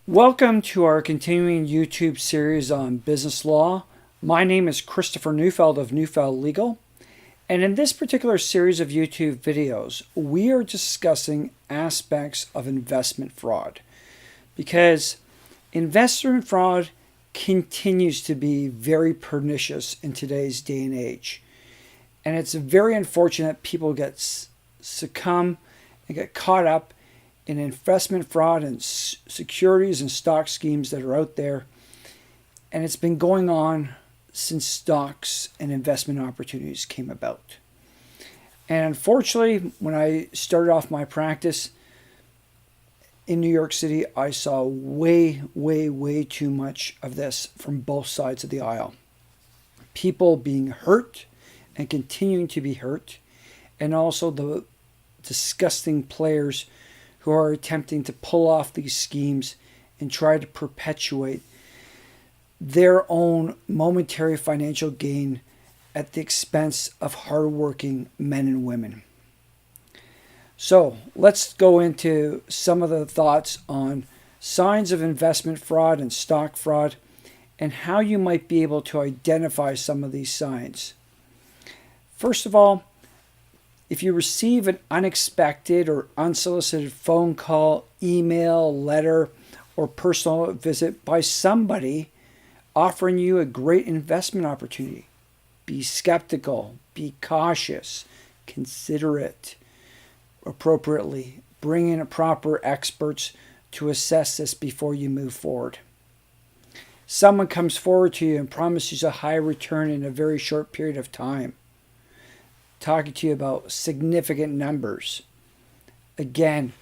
Welcome to our continuing YouTube series on business law. My name is Christopher Neufeld of Neufeld Legal, and in this particular series of YouTube videos, we are discussing aspects of investment fraud because investment fraud continues to be very pernicious in today's day and age. And it's very unfortunate people succumb and get caught up in investment fraud and securities and stock schemes that are out there. And it's been going on since stocks and investment opportunities came about. And unfortunately, when I started off my practice in New York City, I saw way too much of this from both sides of the aisle. People being hurt and continuing to be hurt, and also the disgusting players who are attempting to pull off these schemes and try to perpetuate their own momentary financial gain at the expense of hardworking men and women. So let's go into some of the thoughts on signs of investment fraud and stock fraud and how you might be able to identify some of these signs. First of all, if you receive an unexpected or unsolicited phone call, email, letter, or personal visit by somebody offering you a great investment opportunity, be skeptical, be cautious, consider it appropriately. Bring in proper experts to assess this before you move forward. Someone comes forward to you and promises a high return in a very short period of time, talking to you about significant numbers. Again,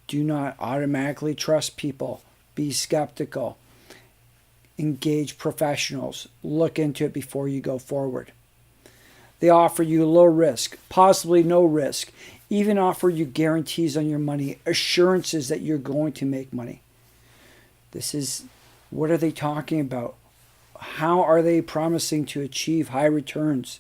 do not automatically trust people. Be skeptical. Engage professionals. Look into it before you go forward. They offer you low risk, possibly no risk, even offer you guarantees on your money, assurances that you're going to make money. What are they talking about? How are they promising to achieve high returns?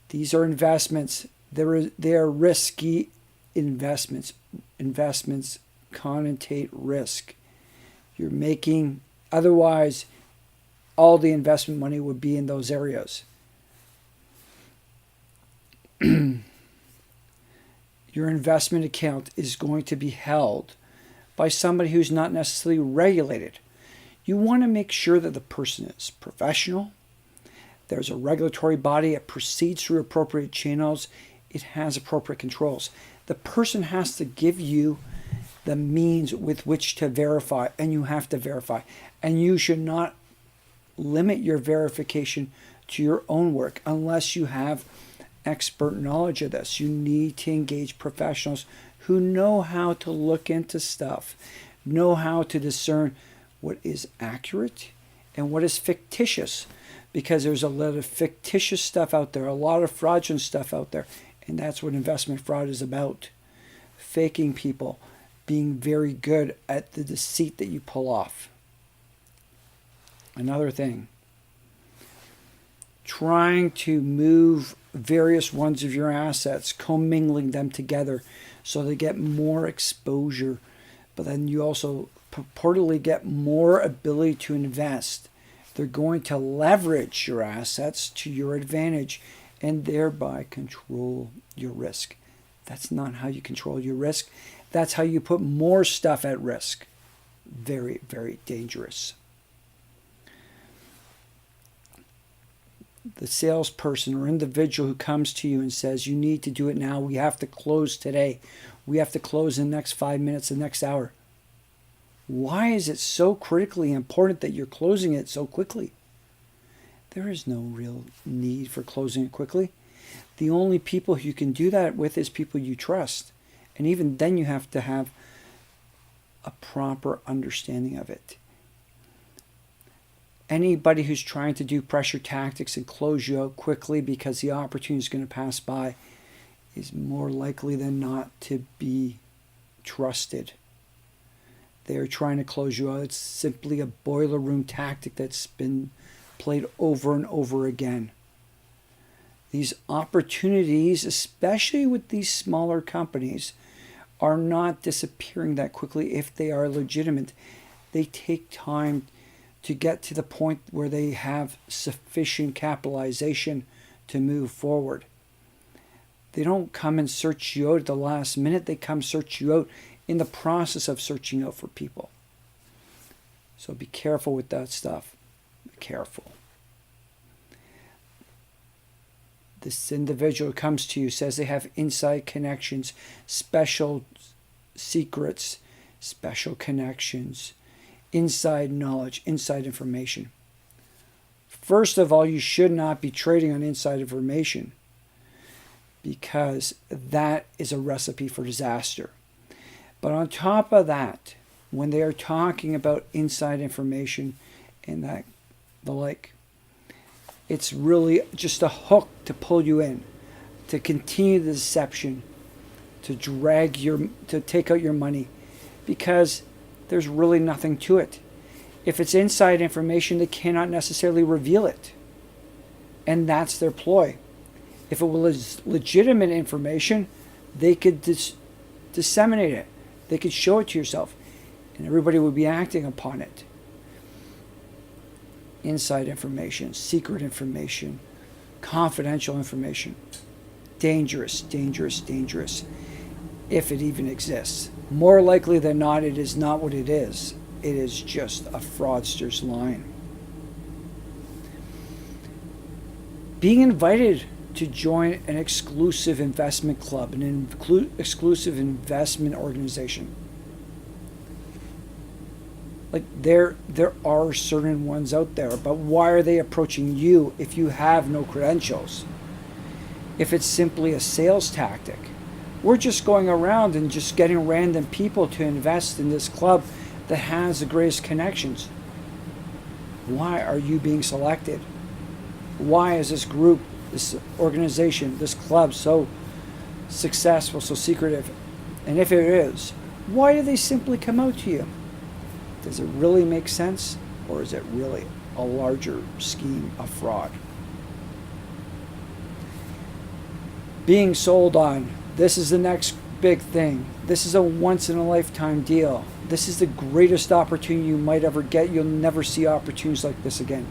These are investments. They are risky investments. Investments connotate risk. You're making, otherwise, all the investment money would be in those areas. Your investment account is going to be held by somebody who's not necessarily regulated. You want to make sure that the person is professional. There's a regulatory body. It proceeds through appropriate channels. It has appropriate controls. The person has to give you the means with which to verify, and you have to verify. And you should not limit your verification to your own work unless you have expert knowledge of this. You need to engage professionals who know how to look into stuff, know how to discern what is accurate and what is fictitious. Because there's a lot of fictitious stuff out there, a lot of fraudulent stuff out there. And that's what investment fraud is about. Faking people, being very good at the deceit that you pull off. Another thing, trying to move various ones of your assets, commingling them together so they get more exposure. But then you also purportedly get more ability to invest. They're going to leverage your assets to your advantage and thereby control your risk. That's not how you control your risk. That's how you put more stuff at risk. Very dangerous. The salesperson or individual who comes to you and says, you need to do it now. We have to close today. We have to close in the next 5 minutes, the next hour. Why is it so critically important that you're closing it so quickly? There is no real need for closing it quickly. The only people you can do that with is people you trust. And even then you have to have a proper understanding of it. Anybody who's trying to do pressure tactics and close you out quickly because the opportunity is going to pass by is more likely than not to be trusted. They're trying to close you out. It's simply a boiler room tactic that's been played over and over again. These opportunities, especially with these smaller companies, are not disappearing that quickly if they are legitimate. they take time to get to the point where they have sufficient capitalization to move forward. They don't come and search you out at the last minute. They come search you out in the process of searching out for people. So be careful with that stuff. Be careful. This individual who comes to you says they have inside connections, special secrets, special connections, inside knowledge, inside information. First of all, you should not be trading on inside information, because that is a recipe for disaster. But on top of that, when they are talking about inside information and that the like, it's really just a hook to pull you in, to continue the deception, to take out your money, because there's really nothing to it. If it's inside information, they cannot necessarily reveal it. And that's their ploy. If it was legitimate information, they could disseminate it. They could show it to yourself, and everybody would be acting upon it. Inside information, secret information, confidential information. Dangerous, dangerous, dangerous, if it even exists. More likely than not, it is not what it is. It is just a fraudster's line. Being invited to join an exclusive investment club, an exclusive investment organization. Like there are certain ones out there, but why are they approaching you if you have no credentials? If it's simply a sales tactic. We're just going around and just getting random people to invest in this club that has the greatest connections. Why are you being selected? Why is this group, this organization, this club so successful, so secretive? And if it is, why do they simply come out to you? Does it really make sense, or is it really a larger scheme of fraud? Being sold on, this is the next big thing. This is a once-in-a-lifetime deal. This is the greatest opportunity you might ever get. You'll never see opportunities like this again.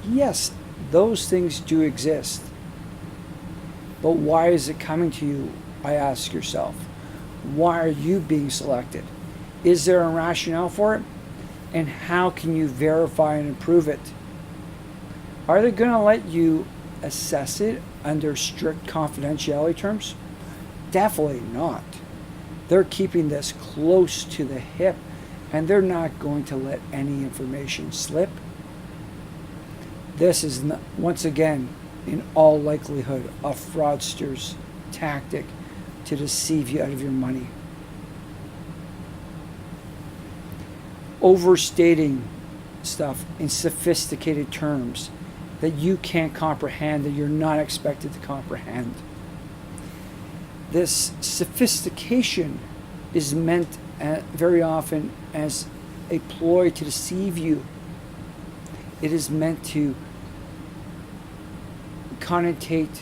Yes, those things do exist. But why is it coming to you, I ask yourself? Why are you being selected? Is there a rationale for it? And how can you verify and improve it? Are they going to let you assess it under strict confidentiality terms? Definitely not. They're keeping this close to the hip, and they're not going to let any information slip. This is, once again, in all likelihood, a fraudster's tactic to deceive you out of your money. Overstating stuff in sophisticated terms that you can't comprehend, that you're not expected to comprehend. This sophistication is meant very often as a ploy to deceive you. It is meant to connotate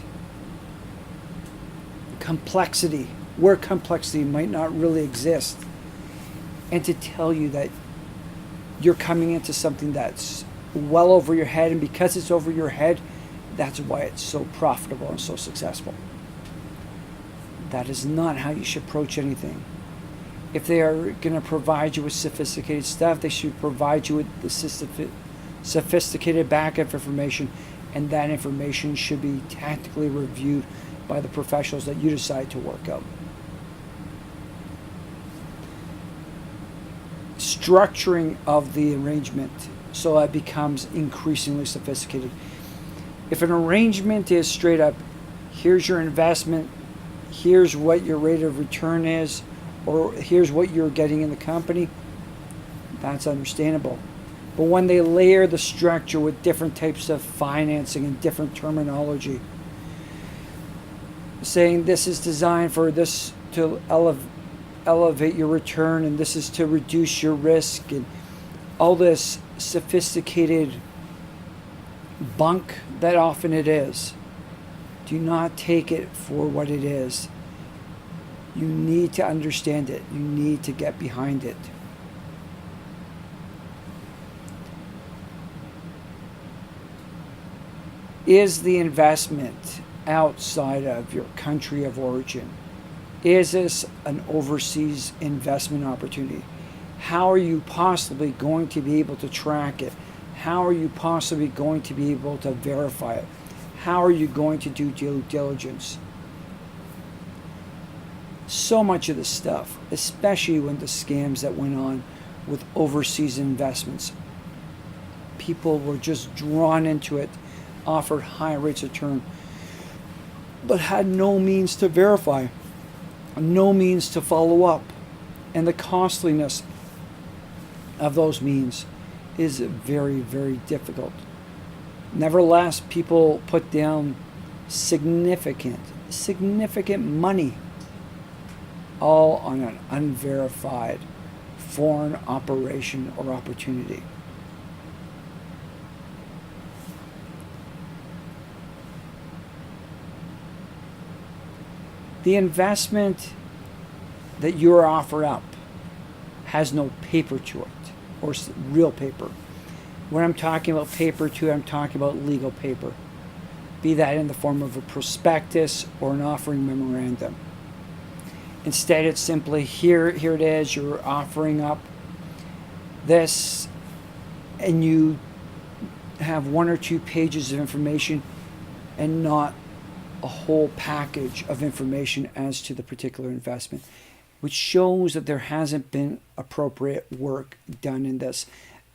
complexity where complexity might not really exist, and to tell you that you're coming into something that's well over your head, and because it's over your head, that's why it's so profitable and so successful. That is not how you should approach anything. If they are going to provide you with sophisticated stuff, they should provide you with the sophisticated backup information, and that information should be tactically reviewed by the professionals that you decide to work out. Structuring of the arrangement so it becomes increasingly sophisticated. If an arrangement is straight up, here's your investment, here's what your rate of return is, or here's what you're getting in the company, that's understandable. But when they layer the structure with different types of financing and different terminology, saying this is designed for this to elevate your return, and this is to reduce your risk, and all this sophisticated bunk that often it is, do not take it for what it is. You need to understand it. You need to get behind it. Is the investment outside of your country of origin? Is this an overseas investment opportunity? How are you possibly going to be able to track it? How are you possibly going to be able to verify it? How are you going to do due diligence? So much of this stuff, especially when the scams that went on with overseas investments, people were just drawn into it, offered high rates of return, but had no means to verify, no means to follow up. And the costliness of those means is very, very difficult. Nevertheless, people put down significant money all on an unverified foreign operation or opportunity. The investment that you're offered up has no paper to it, or real paper. When I'm talking about paper too, I'm talking about legal paper, be that in the form of a prospectus or an offering memorandum. Instead, it's simply here it is, you're offering up this, and you have 1 or 2 pages of information and not a whole package of information as to the particular investment, which shows that there hasn't been appropriate work done in this,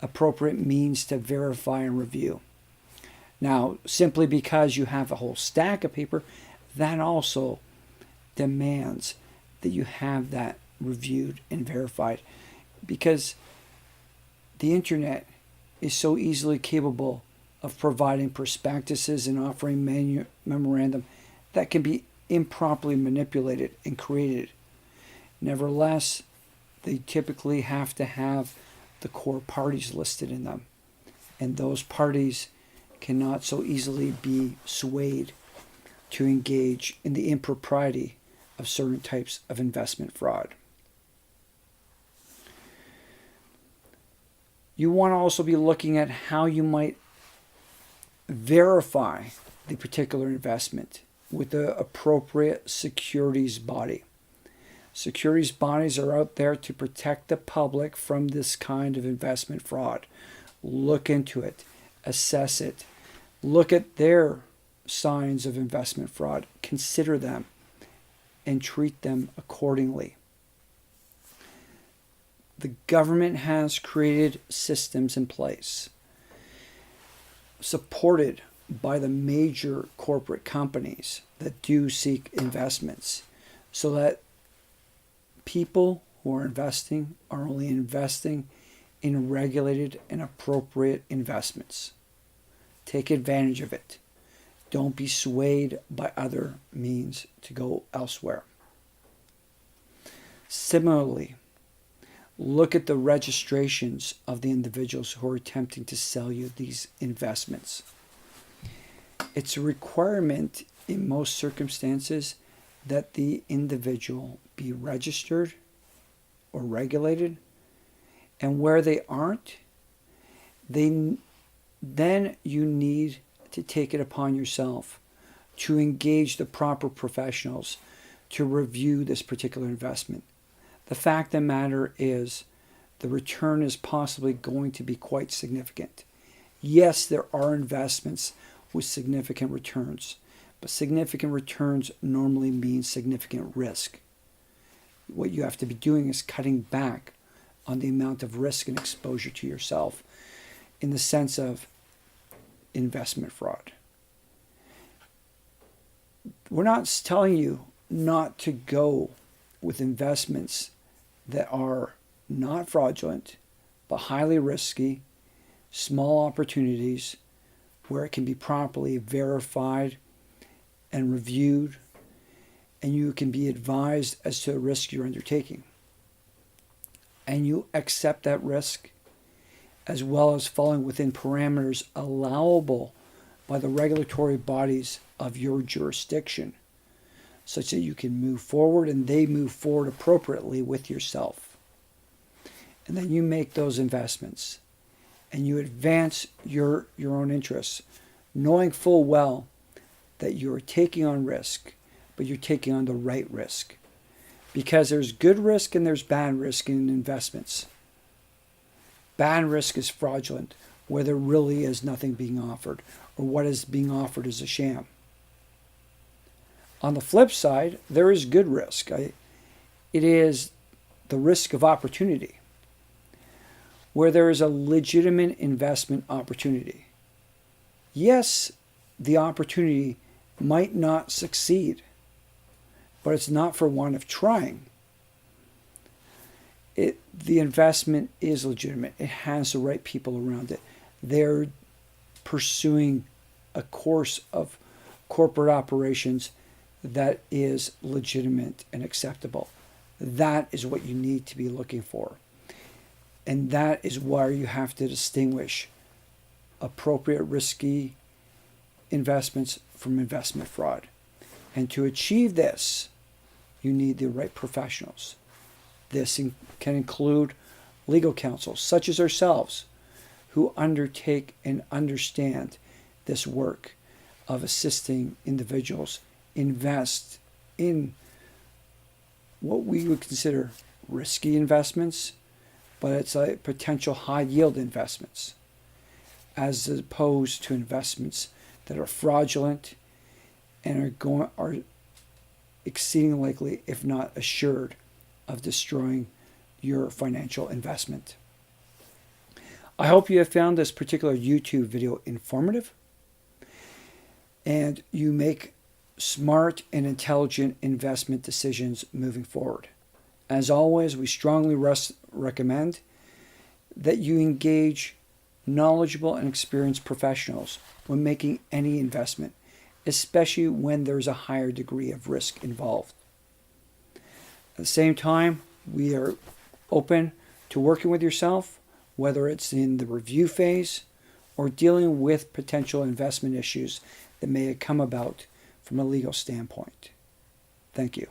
appropriate means to verify and review. Now, simply because you have a whole stack of paper, that also demands that you have that reviewed and verified, because the internet is so easily capable of providing prospectuses and offering memorandum that can be improperly manipulated and created. Nevertheless, they typically have to have the core parties listed in them, and those parties cannot so easily be swayed to engage in the impropriety of certain types of investment fraud. You want to also be looking at how you might verify the particular investment with the appropriate securities body. Securities bodies are out there to protect the public from this kind of investment fraud. Look into it, assess it, look at their signs of investment fraud, consider them, and treat them accordingly. The government has created systems in place, supported by the major corporate companies that do seek investments, so that people who are investing are only investing in regulated and appropriate investments. Take advantage of it. Don't be swayed by other means to go elsewhere. Similarly, look at the registrations of the individuals who are attempting to sell you these investments. It's a requirement in most circumstances that the individual be registered or regulated, and where they aren't, then you need to take it upon yourself to engage the proper professionals to review this particular investment. The fact of the matter is, the return is possibly going to be quite significant. Yes, there are investments with significant returns, but significant returns normally mean significant risk. What you have to be doing is cutting back on the amount of risk and exposure to yourself in the sense of investment fraud. We're not telling you not to go with investments that are not fraudulent, but highly risky, small opportunities where it can be properly verified and reviewed, and you can be advised as to the risk you're undertaking. And you accept that risk, as well as falling within parameters allowable by the regulatory bodies of your jurisdiction, such that you can move forward and they move forward appropriately with yourself. And then you make those investments and you advance your own interests knowing full well that you're taking on risk, but you're taking on the right risk. Because there's good risk and there's bad risk in investments. Bad risk is fraudulent, where there really is nothing being offered, or what is being offered is a sham. On the flip side, there is good risk. It is the risk of opportunity, where there is a legitimate investment opportunity. Yes, the opportunity might not succeed, but it's not for want of trying. The investment is legitimate. It has the right people around it. They're pursuing a course of corporate operations that is legitimate and acceptable. That is what you need to be looking for. And that is why you have to distinguish appropriate risky investments from investment fraud. And to achieve this, you need the right professionals. This can include legal counsel, such as ourselves, who undertake and understand this work of assisting individuals invest in what we would consider risky investments, but it's a potential high yield investments, as opposed to investments that are fraudulent and are exceedingly likely, if not assured, of destroying your financial investment. I hope you have found this particular YouTube video informative and you make smart and intelligent investment decisions moving forward. As always, we strongly recommend that you engage knowledgeable and experienced professionals when making any investment, especially when there's a higher degree of risk involved. At the same time, we are open to working with yourself, whether it's in the review phase or dealing with potential investment issues that may have come about from a legal standpoint. Thank you.